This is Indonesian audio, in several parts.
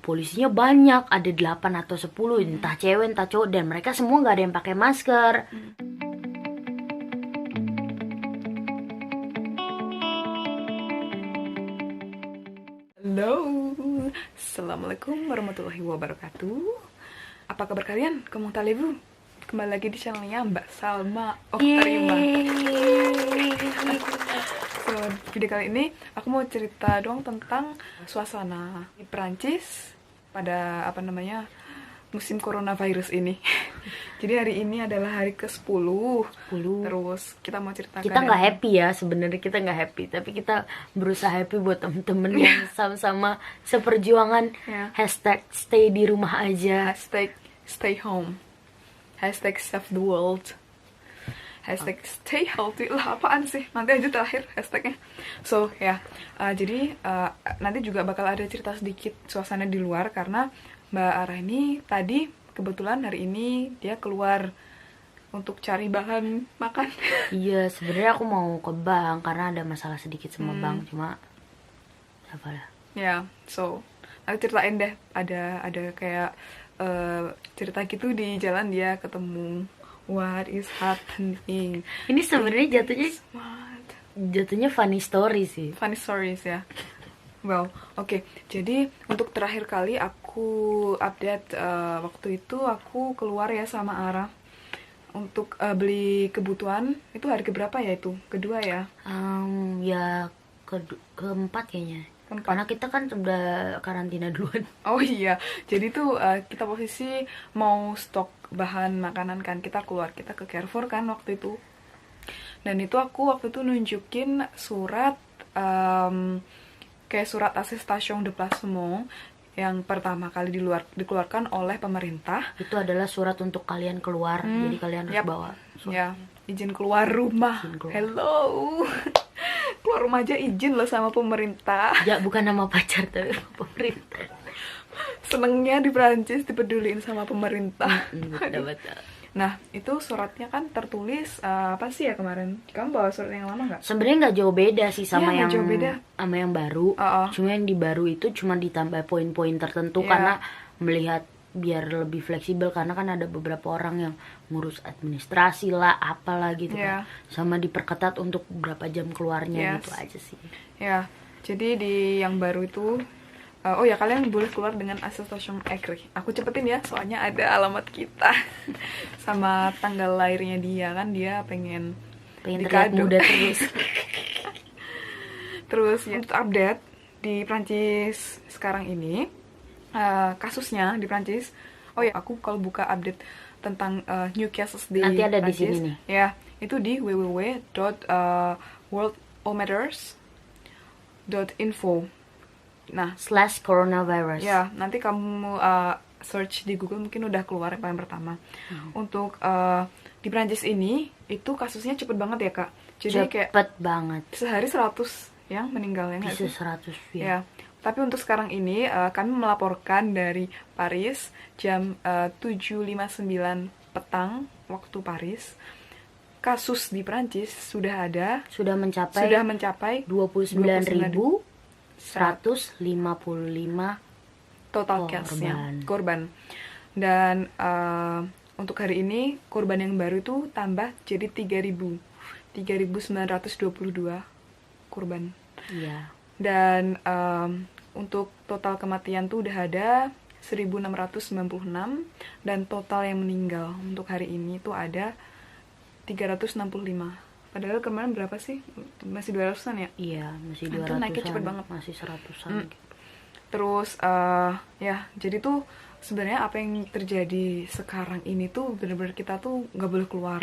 polisinya banyak, ada 8 atau 10, entah cewek entah cowok, dan mereka semua nggak ada yang pakai masker. Halo, Assalamualaikum warahmatullahi wabarakatuh. Apa kabar kalian? Kamu talebu? Kembali lagi di channelnya Mbak Salma Oktarima. So, video kali ini aku mau cerita doang tentang suasana di Perancis pada musim coronavirus ini. Jadi hari ini adalah hari ke-10. Terus kita mau ceritakan. Kita nggak happy ya, sebenarnya kita nggak happy, tapi kita berusaha happy buat temen-temen yang sama-sama seperjuangan. Hashtag stay di rumah aja. Hashtag stay home. Hashtag save the world. Hashtag stay healthy. Lah apaan sih? Nanti aja terakhir hashtagnya. So jadi nanti juga bakal ada cerita sedikit suasana di luar, karena Mbak Ara ini tadi kebetulan hari ini dia keluar untuk cari bahan makan. Iya, sebenarnya aku mau ke bank karena ada masalah sedikit sama bank, cuma apalah. Ya, so nanti ceritain deh, ada kayak cerita gitu di jalan dia ketemu what is happening. Ini sebenarnya jatuhnya funny story sih. Funny stories ya. Well, oke. Jadi untuk terakhir kali aku update waktu itu aku keluar ya sama Ara untuk beli kebutuhan. Itu hari keberapa ya itu? Kedua ya? Ya keempat kayaknya. Keempat. Karena kita kan sudah karantina duluan. Oh iya. Jadi tuh kita posisi mau stok bahan makanan kan. Kita ke Carrefour kan waktu itu. Dan itu aku waktu itu nunjukin surat kayak surat attestation de placement yang pertama kali dikeluarkan oleh pemerintah. Itu adalah surat untuk kalian keluar, jadi kalian harus bawa surat. Ya, izin keluar rumah. Hello. Keluar rumah aja izin loh sama pemerintah. Ya, bukan nama pacar tapi pemerintah. Senengnya di Prancis dipeduliin sama pemerintah. Betul. Nah, itu suratnya kan tertulis apa sih ya kemarin? Kamu bawa surat yang lama nggak? Sebenarnya nggak jauh beda sih sama sama yang baru. Cuma yang di baru itu cuma ditambah poin-poin tertentu karena melihat biar lebih fleksibel, karena kan ada beberapa orang yang ngurus administrasi lah, apalah gitu kan. Sama diperketat untuk berapa jam keluarnya gitu aja sih. Ya, jadi di yang baru itu oh ya, kalian boleh keluar dengan attestation écrit. Aku cepetin ya, soalnya ada alamat kita sama tanggal lahirnya dia, kan dia pengen terlihat muda terus. Terus ya, untuk update di Prancis sekarang ini, kasusnya di Prancis. Oh ya, aku kalau buka update tentang new cases di nanti ada Prancis, di sini nih. Ya, itu di www.worldometers.info. Nah, /coronavirus. Ya, nanti kamu search di Google, mungkin udah keluar yang paling pertama. Untuk di Prancis ini, itu kasusnya cepet banget ya, Kak. Jadi cepet banget. Sehari 100 yang meninggal ya. Bisa 100 ya. Tapi untuk sekarang ini kami melaporkan dari Paris jam 7.59 petang waktu Paris. Kasus di Prancis sudah mencapai 29.155 total case-nya, korban. Dan untuk hari ini korban yang baru itu tambah jadi 3.922 korban. Iya. Dan untuk total kematian tuh udah ada 1.696, dan total yang meninggal untuk hari ini tuh ada 365. Padahal kemarin berapa sih? Masih 200-an ya? Iya, masih 200-an. Itu naiknya cepet banget. Masih 100-an. Terus ya, jadi tuh sebenarnya apa yang terjadi sekarang ini tuh bener-bener kita tuh nggak boleh keluar.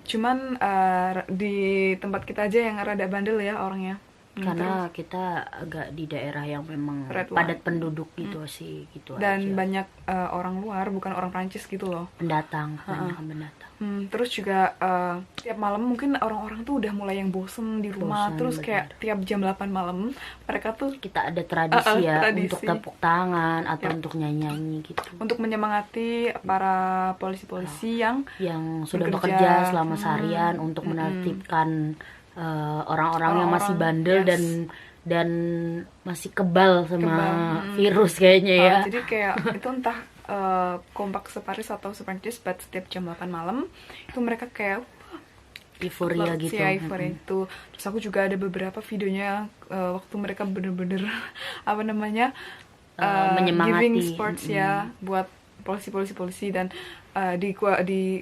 Cuman di tempat kita aja yang rada bandel ya orangnya. Karena kita agak di daerah yang memang padat penduduk gitu sih, gitu dan aja. Banyak orang luar, bukan orang Prancis gitu loh. Pendatang, banyak pendatang. Terus juga tiap malam mungkin orang-orang tuh udah mulai yang bosen di rumah. Terus kayak tiap jam 8 malam mereka tuh kita ada tradisi untuk tepuk tangan atau untuk nyanyi gitu. Untuk menyemangati para polisi-polisi yang sudah bekerja selama seharian untuk menertibkan orang-orang yang masih bandel dan dan masih kebal sama virus kayaknya ya. Jadi kayak itu entah kompak separis atau separis, but setiap jam 8 malam itu mereka kayak euforia gitu. Ya, euforia itu. Terus aku juga ada beberapa videonya waktu mereka bener-bener apa namanya menyemangati giving sports ya buat polisi dan di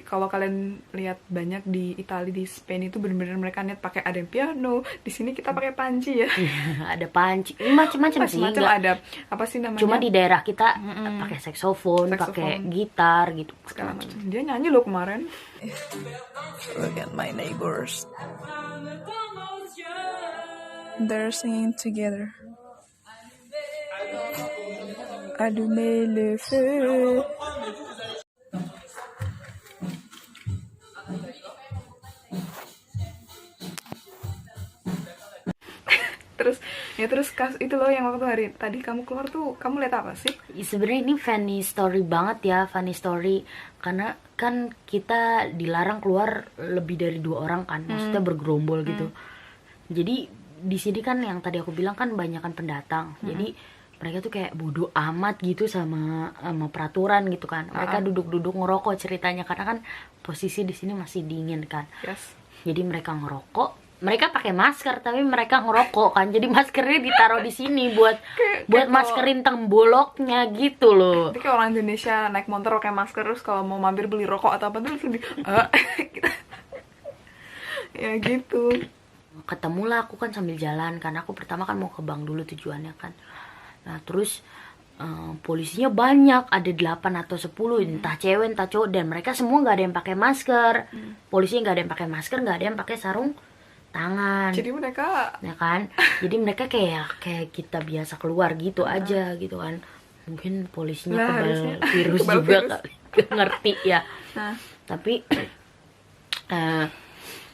kalau kalian lihat banyak di Italia, di Spain itu bener-bener mereka niat pakai, ada yang piano, di sini kita pakai panci ya. Ada panci, macam-macam sih. Macam ada apa sih namanya? Cuma di daerah kita pakai saksofon, pakai gitar gitu. Segala macam. Dia nyanyi loh kemarin. Look at my neighbors. They're singing together. Allumer le feu. Terus itu loh yang waktu hari tadi kamu keluar tuh, kamu lihat apa sih? Sebenarnya ini funny story banget ya, funny story, karena kan kita dilarang keluar lebih dari 2 orang kan, maksudnya bergerombol gitu. Jadi di sini kan yang tadi aku bilang kan banyakan pendatang, jadi mereka tuh kayak bodoh amat gitu sama peraturan gitu kan. Mereka duduk-duduk ngerokok ceritanya, karena kan posisi di sini masih dingin kan. Jadi mereka ngerokok. Mereka pakai masker tapi mereka ngerokok kan, jadi maskernya ditaruh di sini buat maskerin tengboloknya gitu loh. Jadi kayak orang Indonesia naik motor pakai masker, terus kalau mau mampir beli rokok atau apa terus ya gitu. Ketemulah aku kan sambil jalan, karena aku pertama kan mau ke bank dulu tujuannya kan. Nah terus polisinya banyak, ada 8 atau 10, entah cewek entah cowok, dan mereka semua nggak ada yang pakai masker. Polisinya nggak ada yang pakai masker, nggak ada yang pakai sarung tangan. Jadi mereka ya kan, jadi mereka kayak kita biasa keluar gitu aja gitu kan. Mungkin polisinya kebal virus juga kali, gak ngerti ya. Tapi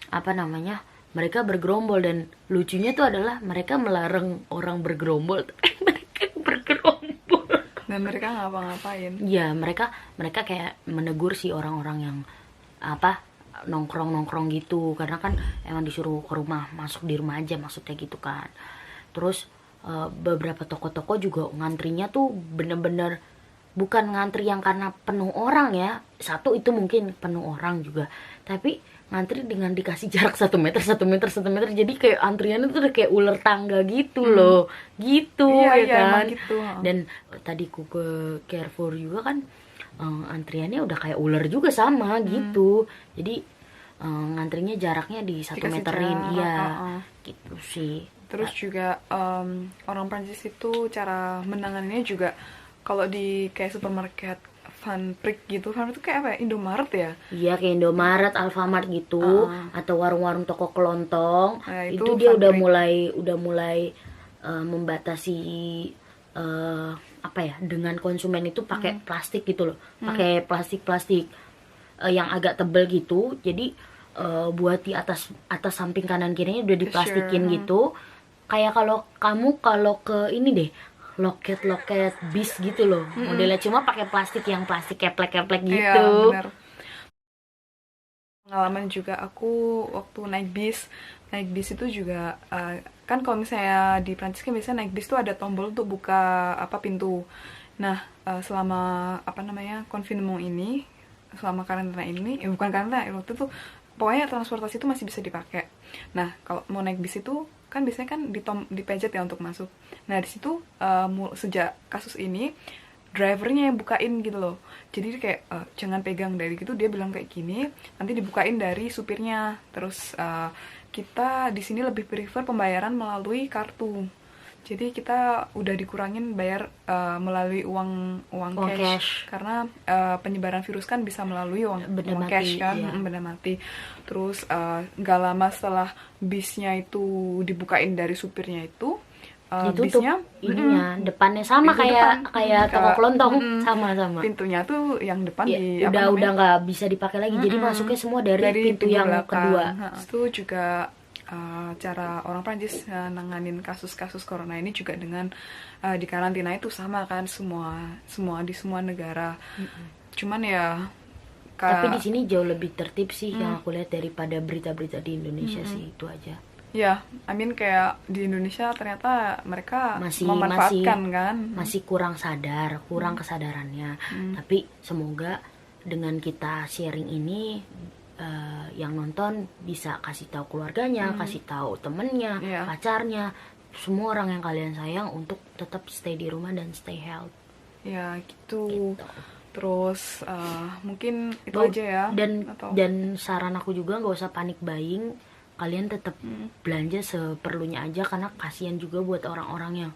apa namanya, mereka bergerombol, dan lucunya tuh adalah mereka melarang orang bergerombol tapi mereka bergerombol dan mereka ngapa-ngapain. Ya mereka kayak menegur si orang-orang yang apa nongkrong gitu, karena kan emang disuruh ke rumah, masuk di rumah aja maksudnya gitu kan. Terus beberapa toko-toko juga ngantrinya tuh bener-bener bukan ngantri yang karena penuh orang ya, satu itu mungkin penuh orang juga, tapi ngantri dengan dikasih jarak 1 meter, jadi kayak antriannya tuh udah kayak ular tangga gitu loh, gitu ya kan. Gitu. Dan tadi ku ke Carrefour juga kan, antriannya udah kayak ular juga sama gitu, jadi ngantrinya jaraknya di 1 meterin gitu sih. Terus juga orang Prancis itu cara menanganinya juga kalau di kayak supermarket Franprix gitu, Franprix itu kayak apa ya, Indomaret ya? Iya kayak Indomaret, Alfamart gitu, atau warung-warung toko kelontong. Itu dia udah mulai membatasi apa ya, dengan konsumen itu pakai plastik gitu loh, pakai plastik yang agak tebel gitu. Jadi buat di atas samping kanan kirinya udah diplastikin gitu. Kayak kalau ke ini deh, loket bis gitu loh, modelnya, cuma pakai plastik keplek gitu. Iya, bener. Pengalaman juga aku waktu naik bis itu juga kan kalau misalnya di Prancis kan biasanya naik bis tuh ada tombol untuk buka pintu. Nah selama confinement ini, selama karantina ini, bukan karantina, waktu itu pokoknya transportasi itu masih bisa dipakai. Nah kalau mau naik bis itu kan biasanya kan dipencet ya untuk masuk. Nah di situ sejak kasus ini drivernya yang bukain gitu loh. Jadi kayak jangan pegang dari gitu, dia bilang kayak gini, nanti dibukain dari supirnya. Terus kita di sini lebih prefer pembayaran melalui kartu. Jadi kita udah dikurangin bayar melalui uang cash. Karena penyebaran virus kan bisa melalui uang cash kan, benda mati. Terus nggak lama setelah bisnya itu dibukain dari supirnya itu bisnya ininya depannya sama kayak toko kelontong, sama pintunya tuh yang depan udah nggak bisa dipakai lagi, jadi masuknya semua dari pintu yang kedua. Itu juga cara orang Prancis nanganin kasus-kasus corona ini juga dengan di karantina itu sama kan, di semua negara. Cuman ya tapi di sini jauh lebih tertib sih yang aku lihat daripada berita-berita di Indonesia sih, itu aja. Ya, I mean kayak di Indonesia ternyata mereka memanfaatkan kan. Masih kurang kesadarannya. Tapi semoga dengan kita sharing ini yang nonton bisa kasih tahu keluarganya, kasih tahu temennya, pacarnya, semua orang yang kalian sayang untuk tetap stay di rumah dan stay healthy. Ya gitu. Terus mungkin itu aja ya. Dan saran aku juga nggak usah panik buying. Kalian tetap belanja seperlunya aja, karena kasihan juga buat orang-orang yang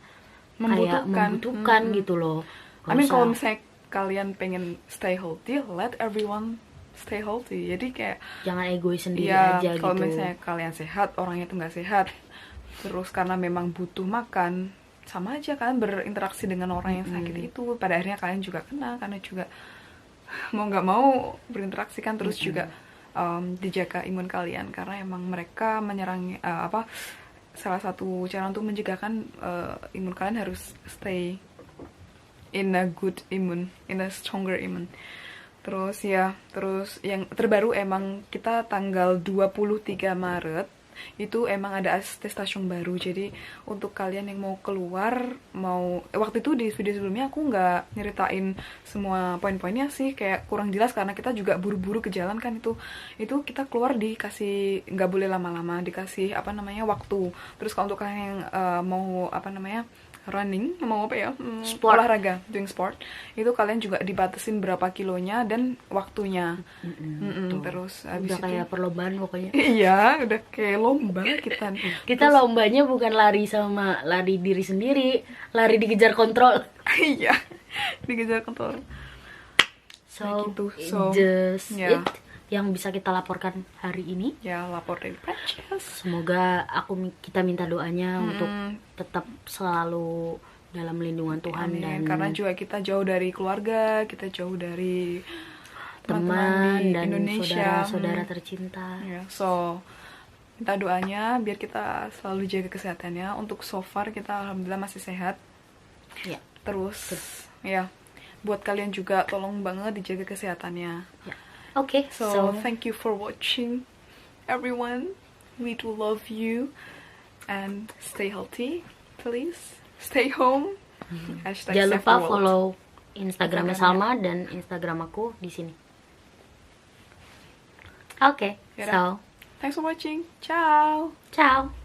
membutuhkan gitu loh. Kalau misalnya kalian pengen stay healthy, let everyone stay healthy. Jadi kayak jangan egois sendiri aja gitu. Kalau misalnya kalian sehat, orangnya tuh nggak sehat, terus karena memang butuh makan, sama aja kan berinteraksi dengan orang yang sakit itu. Pada akhirnya kalian juga kena, karena juga mau nggak mau berinteraksi kan. Terus juga dijaga imun kalian, karena emang mereka menyerang salah satu cara untuk mencegah kan imun kalian harus stay in a good immune, in a stronger immune. Terus yang terbaru emang kita tanggal 23 Maret itu emang ada stasiun baru. Jadi untuk kalian yang mau keluar, waktu itu di video sebelumnya aku nggak nyeritain semua poin-poinnya sih, kayak kurang jelas karena kita juga buru-buru ke jalan kan. Itu kita keluar dikasih, nggak boleh lama-lama, dikasih waktu. Terus kalau untuk kalian yang mau running, mau olahraga, doing sport, itu kalian juga dibatasin berapa kilonya dan waktunya. Terus abis udah kayak perlombaan pokoknya. Iya, udah kayak lomba kita. Kita lombanya bukan lari diri sendiri, lari dikejar kontrol. Iya, dikejar kontrol. So just it yang bisa kita laporkan hari ini. Ya, lapor dari Prancis. Semoga kita minta doanya untuk tetap selalu dalam lindungan Tuhan. Amin. Dan karena juga kita jauh dari keluarga, kita jauh dari teman dan Indonesia, saudara tercinta. Ya, so minta doanya biar kita selalu jaga kesehatannya. Untuk so far kita alhamdulillah masih sehat. Ya. Terus ya, buat kalian juga tolong banget dijaga kesehatannya. Ya. Okay, so thank you for watching, everyone. We do love you, and stay healthy, please. Stay home. Jangan lupa follow Instagramnya Salma dan Instagram aku di sini. Okay, so thanks for watching. Ciao. Ciao.